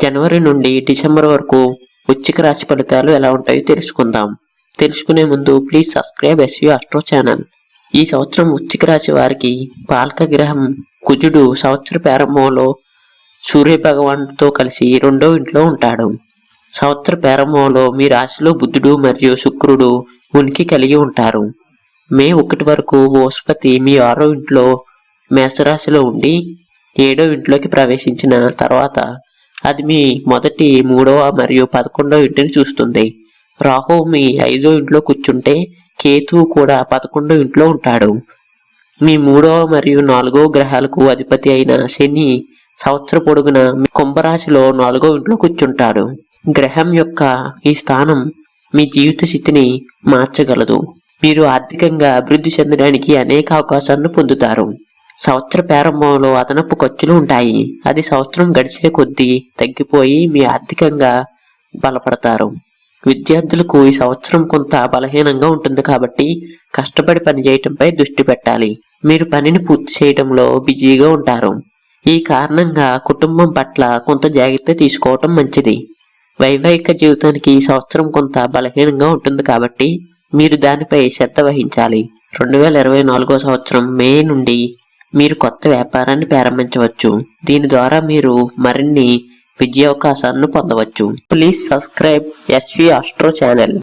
జనవరి నుండి డిసెంబర్ వరకు వృశ్చిక రాశి ఫలితాలు ఎలా ఉంటాయో తెలుసుకుందాం. తెలుసుకునే ముందు please subscribe SV astro channel. ఈ సంవత్సరం వృశ్చిక రాశి వారికి పాలక గ్రహం కుజుడు సంవత్సర ప్రారంభంలో సూర్య భగవానుడితో కలిసి 2వ ఇంట్లో ఉంటాడు. సంవత్సర ప్రారంభంలో మీ రాశిలో బుధుడు మరియు శుక్రుడు ఉనికి కలిగి ఉంటారు. మే 1 వరకు బృహస్పతి మీ 6వ ఇంట్లో మేషరాశిలో ఉండి 7వ ఇంట్లోకి ప్రవేశించిన తర్వాత అది మీ మొదటి, 3వ మరియు 11వ ఇంటిని చూస్తుంది. రాహువు మీ 5వ ఇంట్లో కూర్చుంటే కేతువు కూడా 11వ ఇంట్లో ఉంటాడు. మీ 3వ మరియు 4వ గ్రహాలకు అధిపతి అయిన శని సంవత్సర పొడుగున కుంభరాశిలో 4వ ఇంట్లో కూర్చుంటాడు. గ్రహం యొక్క ఈ స్థానం మీ జీవిత స్థితిని మార్చగలదు. మీరు ఆర్థికంగా అభివృద్ధి చెందడానికి అనేక అవకాశాలను పొందుతారు. సంవత్సర ప్రారంభంలో అదనపు ఖర్చులు ఉంటాయి. అది సంవత్సరం గడిచే కొద్దీ తగ్గిపోయి మీ ఆర్థికంగా బలపడతారు. విద్యార్థులకు ఈ సంవత్సరం కొంత బలహీనంగా ఉంటుంది కాబట్టి కష్టపడి పనిచేయటంపై దృష్టి పెట్టాలి. మీరు పనిని పూర్తి చేయడంలో బిజీగా ఉంటారు. ఈ కారణంగా కుటుంబం పట్ల కొంత జాగ్రత్త తీసుకోవటం మంచిది. వైవాహిక జీవితానికి ఈ సంవత్సరం కొంత బలహీనంగా ఉంటుంది కాబట్టి మీరు దానిపై శ్రద్ధ వహించాలి. 2024వ సంవత్సరం మే నుండి మీరు కొత్త వ్యాపారాన్ని ప్రారంభించవచ్చు. దీని ద్వారా మీరు మరిన్ని విజయావకాశాలను పొందవచ్చు. Please subscribe SV astro channel.